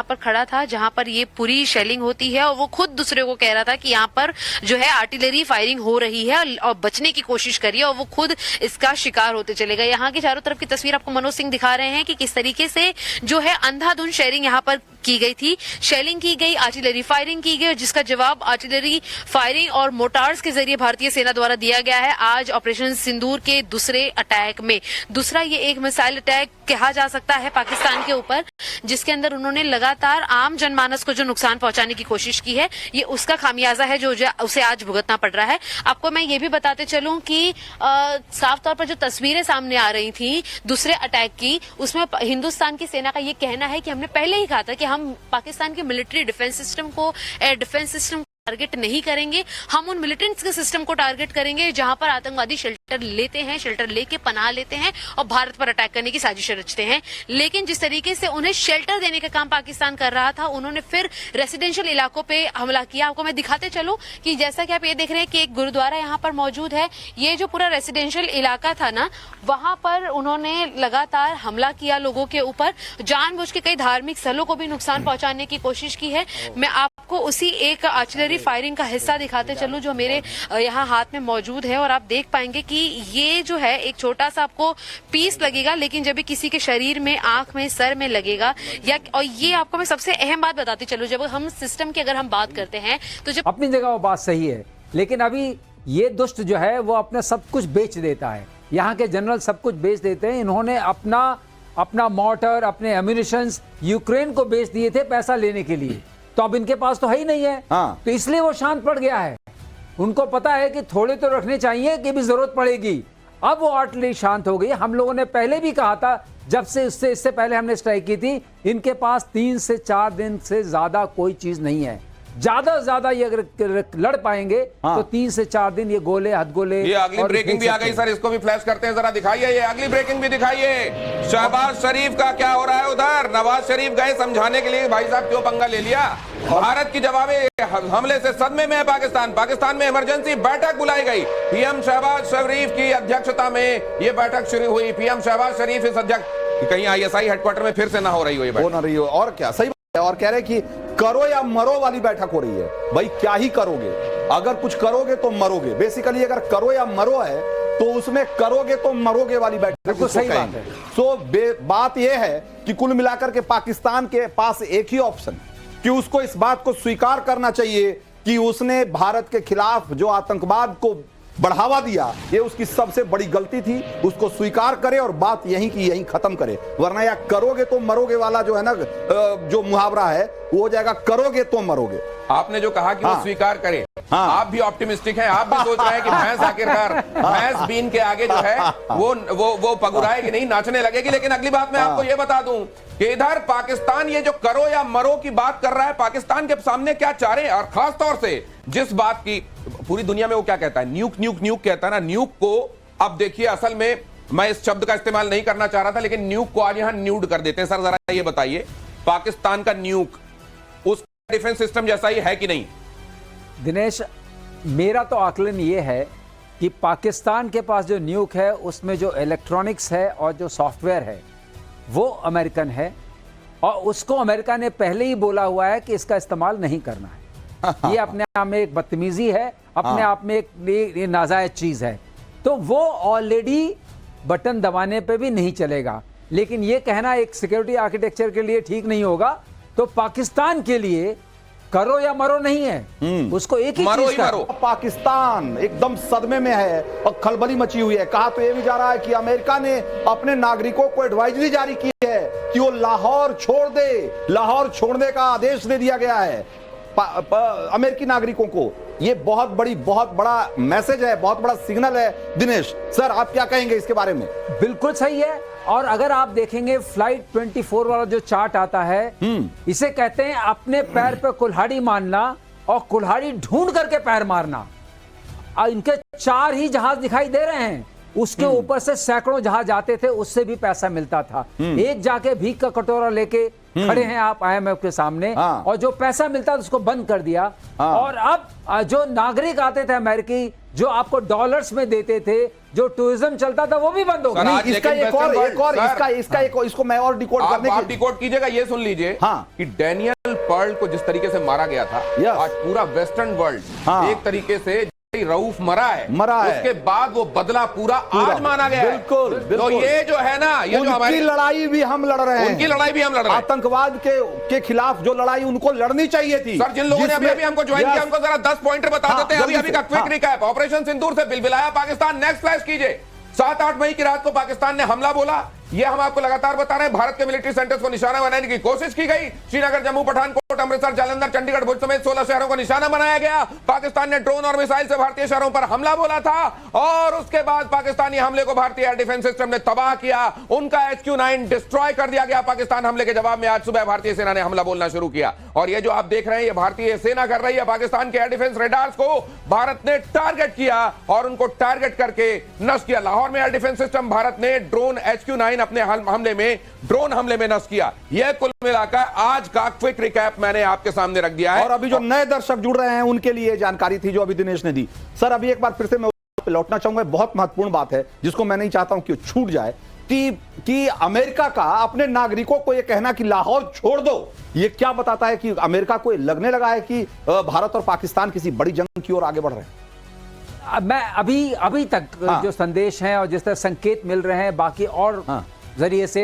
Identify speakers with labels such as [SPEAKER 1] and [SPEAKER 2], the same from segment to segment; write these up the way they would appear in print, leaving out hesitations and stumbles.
[SPEAKER 1] पर खड़ा था जहां पर ये पूरी शेलिंग होती है और वो खुद दूसरे को कह रहा था कि यहाँ पर जो है आर्टिलरी फायरिंग हो रही है और बचने की कोशिश करिए, और वो खुद इसका शिकार होते चले गए। यहाँ की चारों तरफ की तस्वीर आपको मनोज सिंह दिखा रहे हैं कि किस तरीके से जो है अंधाधुंध शेयरिंग यहाँ पर की गई थी, शेलिंग की गई, आर्टिलरी फायरिंग की गई, जिसका जवाब आर्टिलरी फायरिंग और मोटार्स के जरिए भारतीय सेना द्वारा दिया गया है आज ऑपरेशन सिंदूर के दूसरे अटैक में। दूसरा ये एक मिसाइल अटैक कहा जा सकता है पाकिस्तान के ऊपर, जिसके अंदर उन्होंने लगातार आम जनमानस को जो नुकसान पहुंचाने की कोशिश की है, ये उसका खामियाजा है जो उसे आज भुगतना पड़ रहा है। आपको मैं ये भी बताते चलूं कि साफ तौर पर जो तस्वीरें सामने आ रही थी दूसरे अटैक की, उसमें हिंदुस्तान की सेना का ये कहना है कि हमने पहले ही कहा था कि हम पाकिस्तान के मिलिट्री डिफेंस सिस्टम को, एयर डिफेंस सिस्टम टारगेट नहीं करेंगे, हम उन मिलिटेंट्स के सिस्टम को टारगेट करेंगे जहां पर आतंकवादी शेल्टर लेते हैं, शेल्टर लेके पनाह लेते हैं और भारत पर अटैक करने की साजिशें रचते हैं। लेकिन जिस तरीके से उन्हें शेल्टर देने का काम पाकिस्तान कर रहा था, उन्होंने फिर रेसिडेंशियल इलाकों पे हमला किया। आपको मैं दिखाते चलूं कि जैसा कि आप ये देख रहे हैं कि एक गुरुद्वारा यहाँ पर मौजूद है, ये जो पूरा रेसिडेंशियल इलाका था ना, वहां पर उन्होंने लगातार हमला किया लोगों के ऊपर, जानबूझ के कई धार्मिक स्थलों को भी नुकसान पहुंचाने की कोशिश की है। मैं आपको उसी एक आर्टिलरी फायरिंग का हिस्सा दिखाते चलूं जो मेरे यहाँ हाथ में मौजूद है, और आप देख पाएंगे कि ये जो है एक छोटा सा आपको पीस लगेगा, लेकिन जब भी किसी के शरीर में, आंख में, सर में लगेगा, या और ये आपको मैं सबसे अहम बात बताती चलूं, जब हम सिस्टम की अगर हम बात करते हैं तो जब
[SPEAKER 2] अपनी जगह वो बात सही है, लेकिन अभी ये दुष्ट जो है वो अपना सब कुछ बेच देता है। यहाँ के जनरल सब कुछ बेच देते हैं। इन्होंने अपना मोटर, अपने एम्यूनिशंस यूक्रेन को बेच दिए थे पैसा लेने के लिए, तो अब इनके पास तो है ही नहीं है। तो इसलिए वो शांत पड़ गया है। उनको पता है कि थोड़े तो रखने चाहिए कि भी जरूरत पड़ेगी। अब वो आर्टिलरी शांत हो गई। हम लोगों ने पहले भी कहा था, जब से इससे पहले हमने स्ट्राइक की थी, इनके पास 3 से 4 दिन से ज्यादा कोई चीज नहीं है। ज्यादा से ज्यादा ये अगर लड़ पाएंगे तो 3 से 4 दिन ये गोले, हथगोले।
[SPEAKER 3] ये अगली ब्रेकिंग भी आ गई सर, इसको भी फ्लैश करते हैं, जरा दिखाइए, ये अगली ब्रेकिंग भी दिखाइए। शहबाज शरीफ का क्या हो रहा है उधर? नवाज शरीफ गए समझाने के लिए, भाई साहब क्यों पंगा ले लिया? भारत की जवाबी हमले से सदमे में है पाकिस्तान। पाकिस्तान में इमरजेंसी बैठक बुलाई गई। पीएम शहबाज शरीफ की अध्यक्षता में ये बैठक शुरू हुई। पीएम शहबाज शरीफ इस अध्यक्ष, कहीं आईएसआई हेडक्वार्टर में फिर से ना हो रही हो ये बैठक,
[SPEAKER 4] हो ना रही हो, और क्या सही है। और कह रहे कि करो या मरो वाली बैठक हो रही है। भाई क्या ही करोगे? अगर कुछ करोगे तो मरोगे। बेसिकली अगर करो या मरो है तो उसमें करोगे तो मरोगे वाली बैठक को सही बात है। तो बात यह है कि कुल मिलाकर के पाकिस्तान के पास एक ही ऑप्शन कि उसको इस बात को स्वीकार करना चाहिए कि उसने भारत के खिलाफ जो आतंकवाद को बढ़ावा दिया, ये उसकी सबसे बड़ी गलती थी। उसको स्वीकार करे और बात यहीं की यहीं खत्म करे, वरना या करोगे तो मरोगे वाला जो है ना, जो मुहावरा है वो हो जाएगा करोगे तो मरोगे।
[SPEAKER 3] आपने जो कहा कि वो स्वीकार करे, आप भी ऑप्टिमिस्टिक हैं, आप भी सोच रहे हैं कि भैंस आखिरकार भैंस बीन के आगे जो है वो पगुराएगी नहीं, नाचने लगेगी। लेकिन अगली बात मैं आपको ये बता दूं कि इधर पाकिस्तान ये जो करो या मरो की बात कर रहा है, पाकिस्तान के सामने क्या चारे, और खास तौर से जिस बात की पूरी दुनिया में वो क्या कहता है, न्यूक न्यूक न्यूक कहता है ना, न्यूक को अब देखिए, असल में मैं इस शब्द का इस्तेमाल नहीं करना चाह रहा था, लेकिन न्यूक को आज यहां न्यूड कर देते हैं। सर जरा ये बताइए, पाकिस्तान का न्यूक उस डिफेंस सिस्टम जैसा ही है कि नहीं?
[SPEAKER 2] दिनेश, मेरा तो आकलन ये है कि पाकिस्तान के पास जो न्यूक है उसमें जो इलेक्ट्रॉनिक्स है और जो सॉफ्टवेयर है वो अमेरिकन है, और उसको अमेरिका ने पहले ही बोला हुआ है कि इसका इस्तेमाल नहीं करना है। ये अपने आप में एक बदतमीजी है, अपने आप में एक नाजायज चीज है। तो वो ऑलरेडी बटन दबाने पे भी नहीं चलेगा। लेकिन ये कहना एक सिक्योरिटी आर्किटेक्चर के लिए ठीक नहीं होगा। तो पाकिस्तान के लिए करो या मरो नहीं है, उसको एक ही
[SPEAKER 3] मरो
[SPEAKER 2] चीज
[SPEAKER 3] ही मरो।
[SPEAKER 4] पाकिस्तान एकदम सदमे में है और खलबली मची हुई है। कहा तो यह भी जा रहा है कि अमेरिका ने अपने नागरिकों को एडवाइजरी जारी की है कि वो लाहौर छोड़ दे, लाहौर छोड़ने का आदेश दे दिया गया है अमेरिकी नागरिकों को। ये बहुत बड़ा मैसेज है, बहुत बड़ा सिग्नल है। दिनेश सर, आप क्या कहेंगे इसके बारे में?
[SPEAKER 2] बिल्कुल सही है। और अगर आप देखेंगे फ्लाइट 24 वाला जो चार्ट आता है, इसे कहते हैं अपने पैर पे कुल्हाड़ी मारना और कुल्हाड़ी ढूंढ करके पैर मारना। इनके 4 ही जहाज दिखाई दे रहे हैं, उसके ऊपर से सैकड़ों जहाज जाते थे, उससे भी पैसा मिलता था। एक जाके भीख का कटोरा लेके खड़े हैं आप IMF के सामने, और जो पैसा मिलता था उसको बंद कर दिया। और अब जो नागरिक आते थे अमेरिकी, जो आपको डॉलर्स में देते थे, जो टूरिज्म चलता था, वो भी बंद हो
[SPEAKER 3] सर,
[SPEAKER 2] गया।
[SPEAKER 3] आज
[SPEAKER 4] इसका
[SPEAKER 3] लेकिन
[SPEAKER 4] एक और
[SPEAKER 3] Western world, सर,
[SPEAKER 4] इसका एक इसको मैं और डिकोड करने
[SPEAKER 3] आप
[SPEAKER 4] की
[SPEAKER 3] डिकोड कीजिएगा, ये सुन लीजिए
[SPEAKER 4] हाँ।
[SPEAKER 3] कि डैनियल पर्ल को जिस तरीके से मारा गया था,
[SPEAKER 4] Yes।
[SPEAKER 3] आज पूरा वेस्टर्न वर्ल्ड
[SPEAKER 4] हाँ।
[SPEAKER 3] एक तरीके से रऊफ मरा है, उसके
[SPEAKER 4] है।
[SPEAKER 3] बाद वो बदला पूरा आज माना गया है।
[SPEAKER 4] बिल्कुल,
[SPEAKER 3] तो
[SPEAKER 4] बिल्कुल।
[SPEAKER 3] ये जो है ना, ये जो
[SPEAKER 4] उनकी
[SPEAKER 3] हमारी
[SPEAKER 4] लड़ाई भी हम लड़ रहे हैं,
[SPEAKER 3] उनकी लड़ाई भी हम लड़ रहे हैं।
[SPEAKER 4] आतंकवाद के खिलाफ जो लड़ाई उनको लड़नी चाहिए थी।
[SPEAKER 3] सर, जिन लोगों ने अभी अभी हमको ज्वाइन किया, उनको जरा 10 पॉइंटर बता
[SPEAKER 4] हाँ,
[SPEAKER 3] देते हैं, अभी
[SPEAKER 4] जल्दी
[SPEAKER 3] अभी का
[SPEAKER 4] से,
[SPEAKER 3] क्विक
[SPEAKER 4] हाँ।
[SPEAKER 3] रिकैप। ऑपरेशन सिंदूर से बिलबिलाया पाकिस्तान, नेक्स्ट फ्लैश कीजिए। 7-8 मई की रात को पाकिस्तान ने हमला बोला, ये हम आपको लगातार बता रहे हैं। भारत के मिलिट्री सेंटर्स को निशाना बनाने की कोशिश की गई। श्रीनगर, जम्मू, पठानकोट, अमृतसर, जालंधर, चंडीगढ़, भुज समेत 16 शहरों को निशाना बनाया गया। पाकिस्तान ने ड्रोन और मिसाइल से भारतीय शहरों पर हमला बोला था और उसके बाद पाकिस्तानी हमले को भारतीय एयर डिफेंस सिस्टम ने तबाह किया। उनका HQ-9 डिस्ट्रॉय कर दिया गया। पाकिस्तान हमले के जवाब में आज सुबह भारतीय सेना ने हमला बोलना शुरू किया और ये जो आप देख रहे हैं, ये भारतीय सेना कर रही है। पाकिस्तान के एयर डिफेंस रेडार्स को भारत ने टारगेट किया और उनको टारगेट करके नष्ट किया। लाहौर में एयर डिफेंस सिस्टम भारत ने ड्रोन HQ-9 अपने हमले में ड्रोन हमले में नष्ट किया। यह कुल मिलाकर आज का क्विक रिकैप मैंने आपके सामने रख दिया है।
[SPEAKER 4] और अभी जो नए दर्शक जुड़ रहे हैं उनके लिए जानकारी थी जो अभी दिनेश ने दी। सर, अभी एक बार फिर से मैं लौटना चाहूंगा, बहुत महत्वपूर्ण बात है जिसको मैं नहीं चाहता हूं कि छूट जाए, कि अमेरिका का अपने नागरिकों को यह कहना कि लाहौर छोड़ दो, यह क्या बताता है कि अमेरिका को लगने लगा है कि भारत और पाकिस्तान किसी बड़ी जंग की ओर आगे बढ़ रहे हैं।
[SPEAKER 2] मैं अभी तक
[SPEAKER 4] हाँ।
[SPEAKER 2] जो संदेश हैं और जिस तरह संकेत मिल रहे हैं बाकी और
[SPEAKER 4] हाँ।
[SPEAKER 2] जरिए से,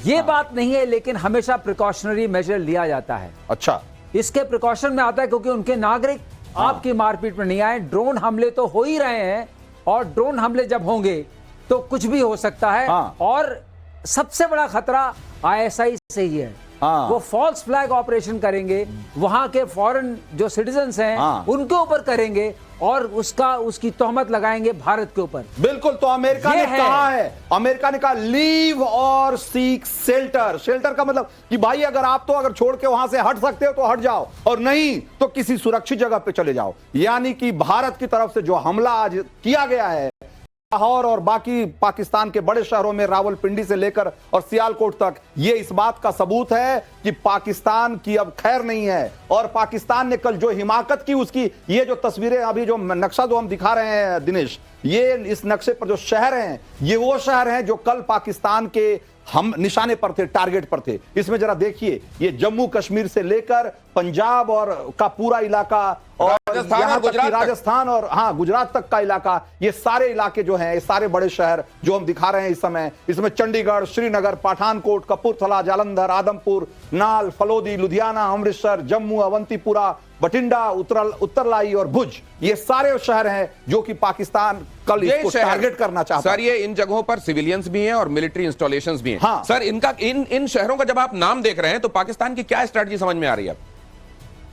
[SPEAKER 2] ये बात नहीं है, लेकिन हमेशा प्रिकॉशनरी मेजर लिया जाता है।
[SPEAKER 4] अच्छा,
[SPEAKER 2] इसके प्रिकॉशन में आता है क्योंकि उनके नागरिक आपकी मारपीट में नहीं आए। ड्रोन हमले तो हो ही रहे हैं और ड्रोन हमले जब होंगे तो कुछ भी हो सकता है।
[SPEAKER 4] हाँ।
[SPEAKER 2] और सबसे बड़ा खतरा ISI से ही है।
[SPEAKER 4] हाँ।
[SPEAKER 2] वो फॉल्स फ्लैग ऑपरेशन करेंगे, वहां के फॉरेन जो सिटीजन्स हैं
[SPEAKER 4] हाँ।
[SPEAKER 2] उनके ऊपर करेंगे और उसकी तोहमत लगाएंगे भारत के ऊपर।
[SPEAKER 4] बिल्कुल। तो अमेरिका ने कहा है, अमेरिका ने कहा लीव और सीक शेल्टर। शेल्टर का मतलब कि भाई अगर छोड़ के वहां से हट सकते हो तो हट जाओ, और नहीं तो किसी सुरक्षित जगह पे चले जाओ। यानी कि भारत की तरफ से जो हमला आज किया गया है लाहौर और बाकी पाकिस्तान के बड़े शहरों में, रावलपिंडी से लेकर और सियालकोट तक, ये इस बात का सबूत है कि पाकिस्तान की अब खैर नहीं है। और पाकिस्तान ने कल जो हिमाकत की, उसकी ये जो तस्वीरें, अभी जो नक्शा जो हम दिखा रहे हैं दिनेश, ये इस नक्शे पर जो शहर हैं, ये वो शहर हैं जो कल पाकिस्तान के हम निशाने पर थे, टारगेट पर थे। इसमें जरा देखिए, ये जम्मू कश्मीर से लेकर पंजाब और का पूरा इलाका और राजस्थान और हाँ गुजरात तक का इलाका, ये सारे इलाके जो हैं, ये सारे बड़े शहर जो हम दिखा रहे हैं इस समय, इसमें चंडीगढ़, श्रीनगर, पठानकोट, कपूरथला, जालंधर, आदमपुर, नाल, फलोदी, लुधियाना, अमृतसर, जम्मू, अवंतीपुरा, बठिंडा, उत्तरलाई और भुज, ये सारे शहर हैं जो कि पाकिस्तान कल इसको टारगेट करना चाहता है।
[SPEAKER 3] सर, ये इन जगहों पर सिविलियंस भी हैं और मिलिट्री इंस्टॉलेशंस भी हैं।
[SPEAKER 4] हाँ।
[SPEAKER 3] सर, इनका इन शहरों का जब आप नाम देख रहे हैं तो पाकिस्तान की क्या स्ट्रेटजी समझ में आ रही है?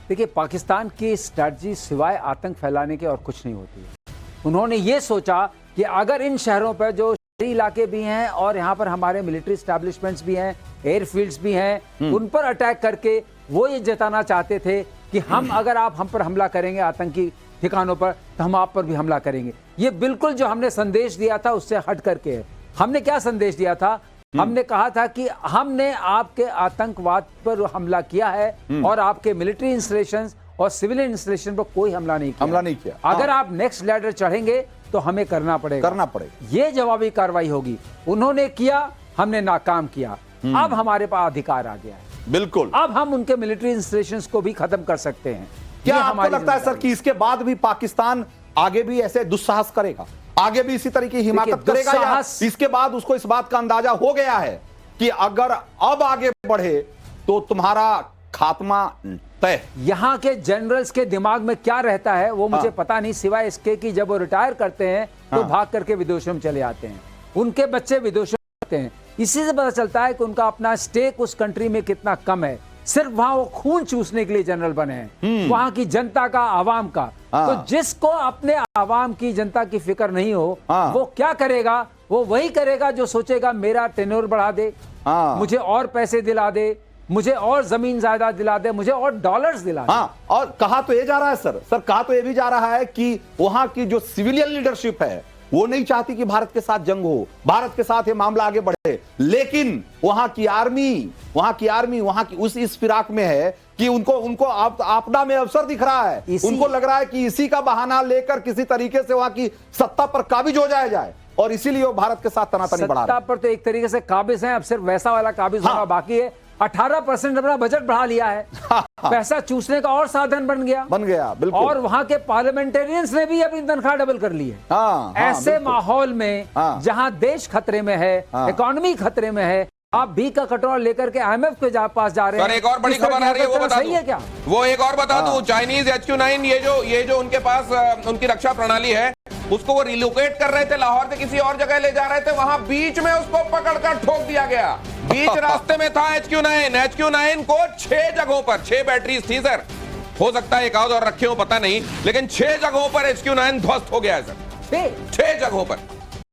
[SPEAKER 2] देखिए, पाकिस्तान की स्ट्रैटेजी सिवाय आतंक फैलाने के और कुछ नहीं होती है। उन्होंने ये सोचा कि अगर इन शहरों पर जो शहरी इलाके भी हैं और यहाँ पर हमारे मिलिट्री एस्टैब्लिशमेंट्स भी हैं, एयरफील्ड्स भी हैं, उन पर अटैक करके वो ये जताना चाहते थे कि अगर आप हम पर हमला करेंगे आतंकी ठिकानों पर तो हम आप पर भी हमला करेंगे। ये बिल्कुल जो हमने संदेश दिया था उससे हट करके है। हमने क्या संदेश दिया था? हमने कहा था कि हमने आपके आतंकवाद पर हमला किया है और आपके मिलिट्री इंस्टॉलेशंस और सिविलियन इंस्टॉलेशन पर कोई हमला नहीं किया। अगर आप नेक्स्ट लैडर चढ़ेंगे तो हमें करना पड़ेगा। ये जवाबी कार्रवाई होगी। उन्होंने किया, हमने नाकाम किया। अब हमारे पास अधिकार आ गया है।
[SPEAKER 4] बिल्कुल।
[SPEAKER 2] अब हम उनके मिलिट्री इंस्टॉलेशंस को भी खत्म कर सकते हैं।
[SPEAKER 4] क्या आपको लगता है सर कि इसके बाद भी पाकिस्तान आगे भी ऐसे दुस्साहस करेगा, आगे भी इसी तरीके की हिमाकत करेगा, या इसके बाद उसको इस बात का अंदाजा हो गया है कि अगर अब आगे बढ़े तो तुम्हारा खात्मा तय?
[SPEAKER 2] यहाँ के जनरल्स के दिमाग में क्या रहता है वो मुझे पता नहीं, सिवाय इसके कि जब वो रिटायर करते हैं तो भाग करके विदेशों में चले आते हैं, उनके बच्चे विदेशों में आते हैं। इसी से पता चलता है कि उनका अपना स्टेक उस कंट्री में कितना कम है। सिर्फ वहां वो खून चूसने के लिए जनरल बने हैं, वहां की जनता का, आवाम का। तो जिसको अपने आवाम की, जनता की फिक्र नहीं हो, वो क्या करेगा? वो वही करेगा जो सोचेगा मेरा टेन्योर बढ़ा दे, मुझे और पैसे दिला दे, मुझे और जमीन जायदाद दिला दे, मुझे और डॉलर्स दिला दे।
[SPEAKER 4] और कहा तो ये जा रहा है सर कहा तो ये भी जा रहा है कि वहां की जो सिविलियन लीडरशिप है वो नहीं चाहती कि भारत के साथ जंग हो, भारत के साथ ये मामला आगे बढ़े, लेकिन वहां की आर्मी वहां की इस फिराक में है कि उनको आपदा में अवसर दिख रहा है। उनको लग रहा है कि इसी का बहाना लेकर किसी तरीके से वहां की सत्ता पर काबिज हो जाए और इसीलिए वो भारत के साथ तनातनी बढ़ा रहे हैं।
[SPEAKER 2] सत्ता पर तो एक तरीके से काबिज हैं, अब सिर्फ वैसा वाला काबिज होना बाकी है। 18% अपना बजट बढ़ा लिया है, पैसा चूसने का और साधन बन गया
[SPEAKER 4] बिल्कुल।
[SPEAKER 2] और वहां के पार्लियामेंटेरियंस ने भी अपनी तनख्वाह डबल कर ली है। ऐसे माहौल में जहां देश खतरे में है, इकोनॉमी खतरे में है, आप भी का कटोरा लेकर के IMF के पास जा रहे हैं।
[SPEAKER 3] सर एक और बड़ी खबर आ रही है, वो बता
[SPEAKER 2] सही है क्या?
[SPEAKER 3] वो एक और बता दूं, चाइनीज HQ-9 ये जो उनके पास उनकी रक्षा प्रणाली है, उसको वो रिलोकेट कर रहे थे, लाहौर से किसी और जगह ले जा रहे थे, वहां बीच में उसको पकड़कर ठोक दिया गया। बीच रास्ते में था HQ-9 को 6 जगहों पर 6 बैटरीज थी सर, हो सकता है एक आध और रखे हो पता नहीं, लेकिन 6 जगहों पर HQ-9 ध्वस्त हो गया है सर, 6 जगहों पर।